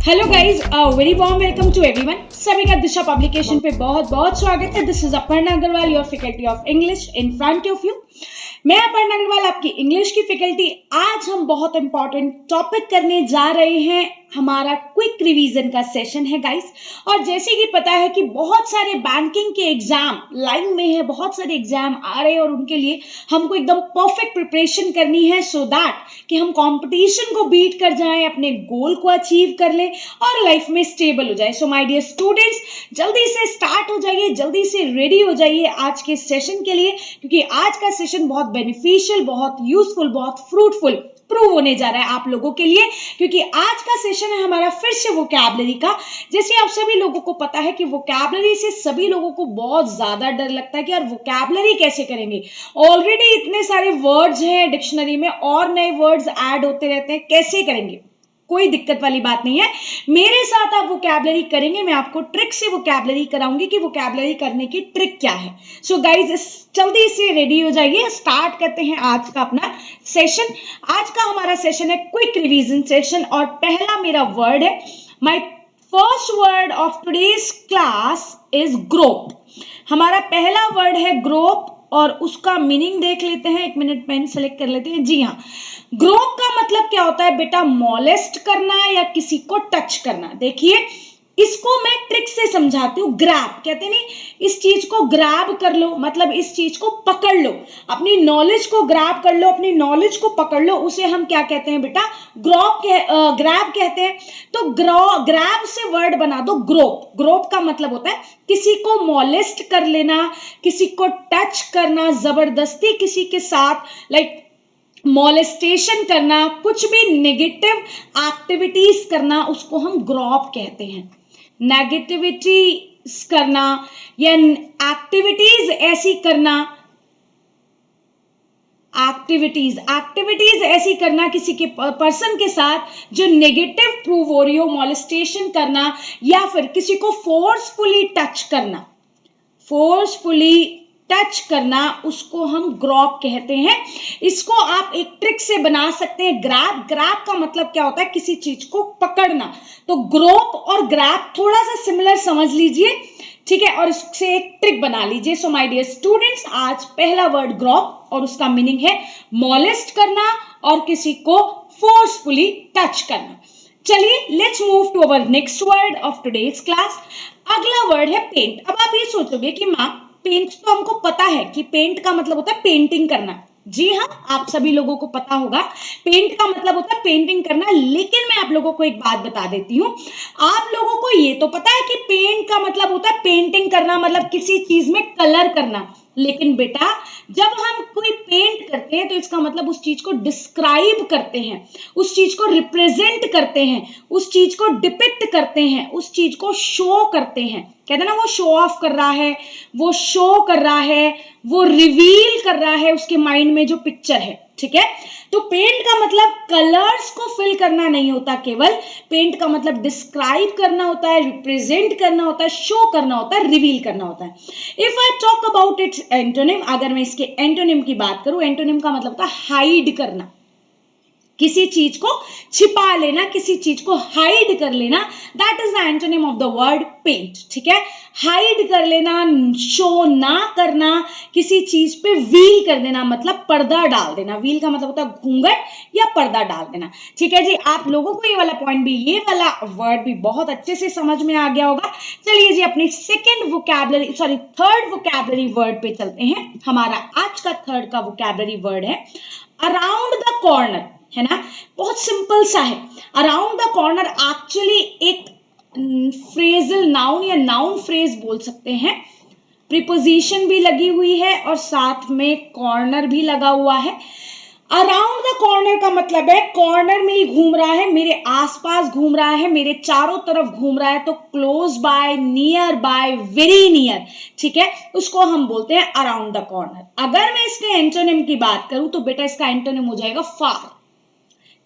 Hello guys, very warm welcome to everyone. सभी का Disha publication पे बहुत बहुत स्वागत है। This is Aparna Agrawal, your faculty of English in front of you. मैं अपर्णा अग्रवाल, आपकी इंग्लिश की फैकल्टी। आज हम बहुत इंपॉर्टेंट टॉपिक करने जा रहे हैं। हमारा क्विक रिवीजन का सेशन है गाइस। और जैसे कि पता है कि बहुत सारे बैंकिंग के एग्जाम लाइन में है, बहुत सारे एग्जाम आ रहे हैं और उनके लिए हमको एकदम परफेक्ट प्रिपरेशन करनी है सो दैट कि हम कंपटीशन को बीट कर जाएं, अपने गोल को अचीव कर लें और लाइफ में स्टेबल हो जाए। सो माय डियर स्टूडेंट्स, जल्दी से स्टार्ट हो जाइए, जल्दी से रेडी हो जाइए आज के सेशन के लिए, क्योंकि आज का सेशन बहुत बेनिफिशियल, बहुत यूजफुल, बहुत फ्रूटफुल प्रूव होने जा रहा है आप लोगों के लिए। क्योंकि आज का सेशन है हमारा फिर से वोकैबुलरी का। जैसे आप सभी लोगों को पता है कि वोकैबुलरी से सभी लोगों को बहुत ज्यादा डर लगता है कि यार वोकैबुलरी कैसे करेंगे, ऑलरेडी इतने सारे वर्ड्स हैं डिक्शनरी में और नए वर्ड्स ऐड होते रहते हैं, कैसे करेंगे। कोई दिक्कत वाली बात नहीं है, मेरे साथ आप वोकैबुलरी करेंगे। मैं आपको ट्रिक से वोकैबुलरी कराऊंगी कि वोकैबुलरी करने की ट्रिक क्या है। सो गाइज, जल्दी से रेडी हो जाइए, स्टार्ट करते हैं आज का अपना सेशन। आज का हमारा सेशन है क्विक रिवीजन सेशन और पहला मेरा वर्ड है, my first word of today's class is grope. हमारा पहला वर्ड है ग्रोप और उसका मीनिंग देख लेते हैं। एक मिनट पेन सेलेक्ट कर लेते हैं। जी हाँ, ग्रोप का मतलब क्या होता है बेटा? मॉलेस्ट करना या किसी को टच करना। देखिए, इसको मैं ट्रिक से समझाती हूँ। ग्रैब कहते नहीं, इस चीज को ग्रैब कर लो, मतलब इस चीज को पकड़ लो, अपनी नॉलेज को ग्रैब कर लो, अपनी नॉलेज को पकड़ लो। उसे हम क्या कहते हैं बेटा? ग्रैब कहते हैं। तो ग्रैब से वर्ड बना दो ग्रोप। ग्रोप का मतलब होता है किसी को मॉलेस्ट कर लेना, किसी को टच करना, जबरदस्ती किसी के साथ लाइक मॉलेस्टेशन करना, कुछ भी नेगेटिव एक्टिविटीज करना, उसको हम ग्रॉप कहते हैं। नेगेटिविटीज करना या एक्टिविटीज ऐसी करना, एक्टिविटीज ऐसी करना किसी के पर्सन के साथ जो नेगेटिव प्रूव हो रही हो, मॉलेस्टेशन करना या फिर किसी को फोर्सफुली टच करना, फोर्सफुली टच करना, उसको हम ग्रॉप कहते हैं। इसको आप एक ट्रिक से बना सकते हैं। ग्रैब, ग्रैब का मतलब क्या होता है? किसी चीज को पकड़ना। तो ग्रोप और ग्रैब थोड़ा सा सिमिलर समझ लीजिए, ठीक है, और इससे एक ट्रिक बना लीजिए। सो माय डियर स्टूडेंट्स, आज पहला वर्ड ग्रॉप और उसका मीनिंग है मॉलेस्ट करना और किसी को फोर्सफुली टच करना। चलिए, let's move to our next word of today's class. अगला वर्ड है पेंट। अब आप ये सोचोगे कि माँ, पेंट तो हमको पता है कि पेंट का मतलब होता है पेंटिंग करना। जी हाँ, आप सभी लोगों को पता होगा पेंट का मतलब होता है पेंटिंग करना। लेकिन मैं आप लोगों को एक बात बता देती हूँ, आप लोगों को ये तो पता है कि पेंट का मतलब होता है पेंटिंग करना, मतलब किसी चीज में कलर करना। लेकिन बेटा, जब हम कोई पेंट करते हैं तो इसका मतलब उस चीज को डिस्क्राइब करते हैं, उस चीज को रिप्रेजेंट करते हैं, उस चीज को डिपिक्ट करते हैं, उस चीज को शो करते हैं। कहते हैं ना, वो शो ऑफ कर रहा है, वो शो कर रहा है, वो रिवील कर रहा है उसके माइंड में जो पिक्चर है, ठीक है। तो पेंट का मतलब कलर्स को फिल करना नहीं होता, केवल पेंट का मतलब डिस्क्राइब करना होता है, रिप्रेजेंट करना होता है, शो करना होता है, रिवील करना होता है। If I talk about it's antonym, अगर मैं इसके एंटोनिम की बात करूं, एंटोनिम का मतलब होता है हाइड करना, किसी चीज को छिपा लेना, किसी चीज को हाइड कर लेना। That is the antonym of the word paint, ठीक है। हाइड कर लेना, शो ना करना, किसी चीज पे व्हील कर देना, मतलब पर्दा डाल देना। व्हील का मतलब होता है घूंघट या पर्दा डाल देना, ठीक है जी। आप लोगों को ये वाला पॉइंट भी, ये वाला वर्ड भी बहुत अच्छे से समझ में आ गया होगा। चलिए जी, अपनी थर्ड वोकैबुलरी वर्ड पे चलते हैं। हमारा आज का थर्ड का वोकैबुलरी वर्ड है अराउंड द कॉर्नर, है ना। बहुत सिंपल सा है। अराउंड द कॉर्नर एक्चुअली एक फ्रेजल नाउन या नाउन फ्रेज बोल सकते हैं। प्रीपोजिशन भी लगी हुई है और साथ में कॉर्नर भी लगा हुआ है। अराउंड द कॉर्नर का मतलब है कॉर्नर में ही घूम रहा है, मेरे आसपास घूम रहा है, मेरे चारों तरफ घूम रहा है। तो close by, near by, very near, ठीक है, उसको हम बोलते हैं अराउंड द कॉर्नर। अगर मैं इसके एंटोनिम की बात करूं तो बेटा इसका एंटोनिम हो जाएगा फार।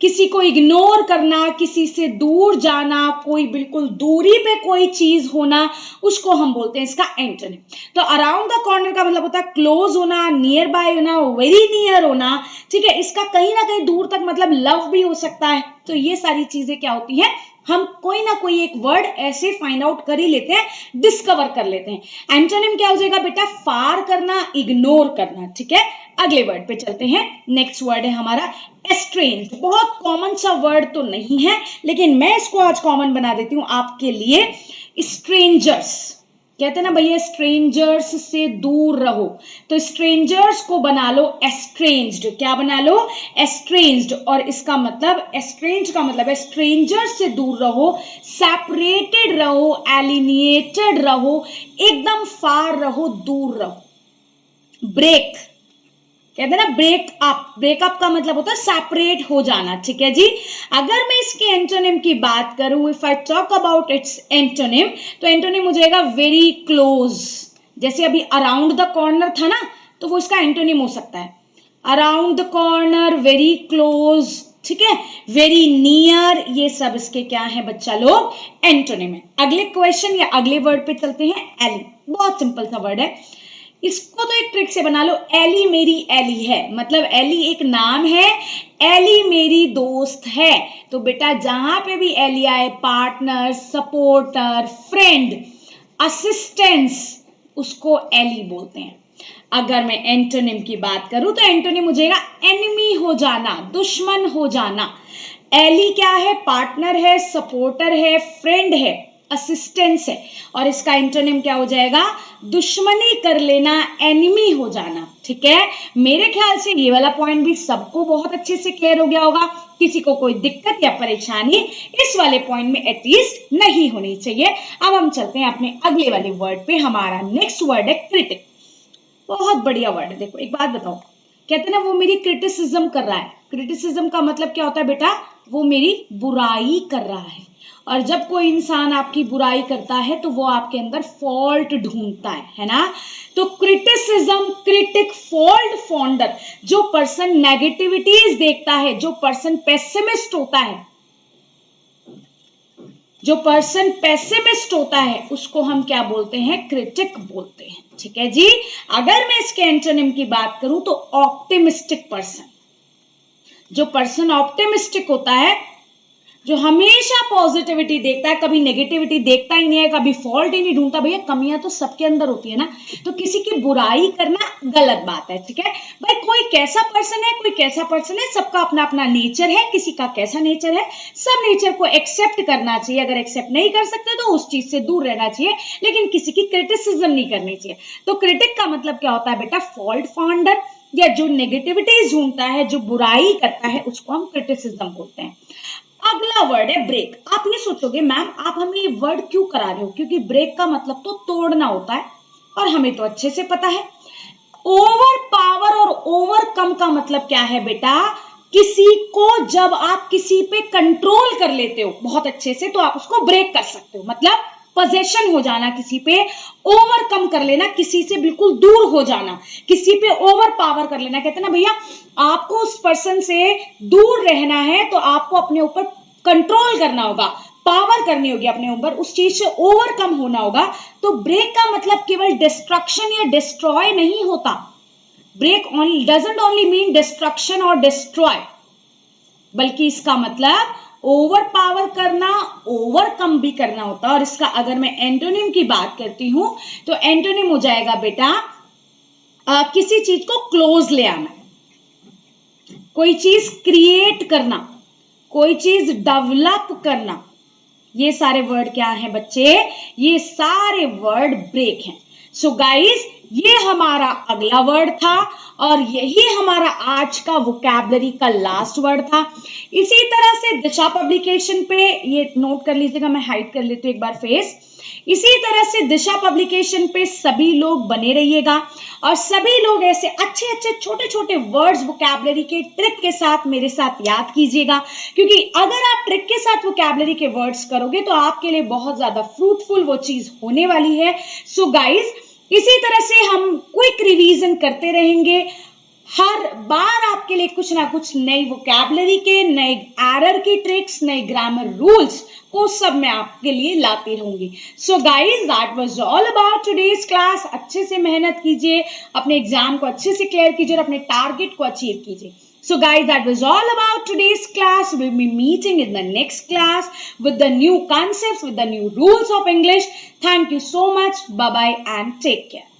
किसी को इग्नोर करना, किसी से दूर जाना, कोई बिल्कुल दूरी पे कोई चीज होना, उसको हम बोलते हैं इसका एंटोनिम। तो अराउंड द कॉर्नर का मतलब होता है क्लोज होना, नियर बाय होना, वेरी नियर होना, ठीक है। इसका कहीं ना कहीं दूर तक मतलब लव भी हो सकता है। तो ये सारी चीजें क्या होती है? हम कोई ना कोई एक वर्ड ऐसे फाइंड आउट कर ही लेते हैं, डिस्कवर कर लेते हैं। एंटोनिम क्या हो जाएगा बेटा? फार करना, इग्नोर करना। ठीक है, अगले वर्ड पे चलते हैं। नेक्स्ट वर्ड है हमारा एस्ट्रेंज। बहुत कॉमन सा वर्ड तो नहीं है, लेकिन मैं इसको आज कॉमन बना देती हूं आपके लिए। स्ट्रेंजर्स, कहते हैं ना भैया स्ट्रेंजर्स से दूर रहो, तो स्ट्रेंजर्स को बना लो एस्ट्रेंज्ड। क्या बना लो? एस्ट्रेंज्ड। और इसका मतलब एस्ट्रेंज का मतलब है स्ट्रेंजर्स से दूर रहो, सेपरेटेड रहो, एलिनिएटेड रहो, एकदम फार रहो, दूर रहो। ब्रेक, कहते हैं ना ब्रेकअप। ब्रेकअप का मतलब होता है सेपरेट हो जाना। ठीक है जी। अगर मैं इसके एंटोनिम की बात करूं, if I talk about it's antonym, तो एंटोनिम हो जाएगा वेरी क्लोज। जैसे अभी अराउंड द कॉर्नर था ना, तो वो इसका एंटोनिम हो सकता है around the corner, very close. ठीक है, वेरी नियर, ये सब इसके क्या है बच्चा लोग? एंटोनिम है। अगले क्वेश्चन या अगले वर्ड पे चलते हैं। एली, बहुत सिंपल सा वर्ड है, इसको तो एक ट्रिक से बना लो। एली मेरी एली है, मतलब एली एक नाम है, एली मेरी दोस्त है। तो बेटा जहां पे भी एली आए, पार्टनर, सपोर्टर, फ्रेंड, असिस्टेंस, उसको एली बोलते हैं। अगर मैं एंटोनिम की बात करूं तो एंटोनिम हो जाएगा एनिमी हो जाना, दुश्मन हो जाना। एली क्या है? पार्टनर है, सपोर्टर है, फ्रेंड है, असिस्टेंस है, और इसका एंटोनिम क्या हो जाएगा? दुश्मनी कर लेना, एनिमी हो जाना। ठीक है, मेरे ख्याल से ये वाला पॉइंट भी सबको बहुत अच्छे से क्लियर हो गया होगा। किसी को कोई दिक्कत या परेशानी इस वाले पॉइंट में एटलीस्ट नहीं होनी चाहिए। अब हम चलते हैं अपने अगले वाले वर्ड पे। हमारा नेक्स्ट वर्ड है क्रिटिक। बहुत बढ़िया वर्ड है। देखो एक बात बताओ, कहते हैं ना वो मेरी क्रिटिसिज्म कर रहा है। क्रिटिसिज्म का मतलब क्या होता है बेटा? वो मेरी बुराई कर रहा है। और जब कोई इंसान आपकी बुराई करता है तो वो आपके अंदर फॉल्ट ढूंढता है ना? तो क्रिटिसिज्म, क्रिटिक, फॉल्ट फाउंडर, जो पर्सन नेगेटिविटीज देखता है, जो पर्सन पेसिमिस्ट होता है, जो पर्सन पेसिमिस्ट होता है, उसको हम क्या बोलते हैं? क्रिटिक बोलते हैं। ठीक है जी। अगर मैं इसके एंटोनिम की बात करूं तो ऑप्टिमिस्टिक पर्सन। जो पर्सन ऑप्टिमिस्टिक होता है, जो हमेशा पॉजिटिविटी देखता है, कभी नेगेटिविटी देखता ही नहीं है, कभी फॉल्ट ही नहीं ढूंढता। भैया कमियां तो सबके अंदर होती है ना, तो किसी की बुराई करना गलत बात है। ठीक है भाई, कोई कैसा पर्सन है, कोई कैसा पर्सन है, सबका अपना अपना नेचर है, किसी का कैसा नेचर है, सब नेचर को एक्सेप्ट करना चाहिए। अगर एक्सेप्ट नहीं कर सकते तो उस चीज से दूर रहना चाहिए, लेकिन किसी की क्रिटिसिज्म नहीं करनी चाहिए। तो क्रिटिक का मतलब क्या होता है बेटा? फॉल्ट फाउंडर, या जो नेगेटिविटी ढूंढता है, जो बुराई करता है, उसको हम क्रिटिसिज्म बोलते हैं। अगला वर्ड है ब्रेक। आप ये सोचोगे मैम आप हमें ये वर्ड क्यों करा रहे हो? क्योंकि ब्रेक का मतलब तो तोड़ना होता है, और हमें तो अच्छे से पता है। ओवर पावर और ओवरकम का मतलब क्या है बेटा? किसी को जब आप किसी पे कंट्रोल कर लेते हो बहुत अच्छे से, तो आप उसको ब्रेक कर सकते हो। मतलब पोजेशन हो जाना किसी पे, ओवरकम कर लेना, किसी से बिल्कुल दूर हो जाना, किसी पे ओवर पावर कर लेना। कहते हैं ना भैया आपको उस पर्सन से दूर रहना है तो आपको अपने ऊपर कंट्रोल करना होगा, पावर करनी होगी अपने ऊपर, उस चीज से ओवरकम होना होगा। तो ब्रेक का मतलब केवल डिस्ट्रक्शन या डिस्ट्रॉय नहीं होता। Break doesn't only mean destruction और डिस्ट्रॉय, बल्कि इसका मतलब ओवर पावर करना, ओवरकम भी करना होता है। और इसका अगर मैं एंटोनिम की बात करती हूं तो एंटोनिम हो जाएगा बेटा किसी चीज को क्लोज ले आना, कोई चीज क्रिएट करना, कोई चीज डेवलप करना। ये सारे वर्ड क्या हैं बच्चे? ये सारे वर्ड ब्रेक हैं। सो गाइस ये हमारा अगला वर्ड था, और यही हमारा आज का वोकैबुलरी का लास्ट वर्ड था। इसी तरह से दिशा पब्लिकेशन पे, ये नोट कर लीजिएगा, मैं हाइड कर लेती हूँ एक बार फेस। इसी तरह से दिशा पब्लिकेशन पे सभी लोग बने रहिएगा, और सभी लोग ऐसे अच्छे अच्छे छोटे छोटे वर्ड्स वोकैबुलरी के ट्रिक के साथ मेरे साथ याद कीजिएगा। क्योंकि अगर आप ट्रिक के साथ वोकैबुलरी के वर्ड्स करोगे तो आपके लिए बहुत ज्यादा फ्रूटफुल वो चीज होने वाली है। सो गाइज इसी तरह से हम क्विक रिवीजन करते रहेंगे। हर बार आपके लिए कुछ ना कुछ नई वोकैबुलरी के, नए एरर की ट्रिक्स, नए ग्रामर रूल्स को सब मैं आपके लिए लाती रहूंगी। So guys that was all about today's class. अच्छे से मेहनत कीजिए, अपने एग्जाम को अच्छे से क्लियर कीजिए और अपने टारगेट को अचीव कीजिए। So guys, that was all about today's class. We'll be meeting in the next class with the new concepts, with the new rules of English. Thank you so much. Bye-bye and take care.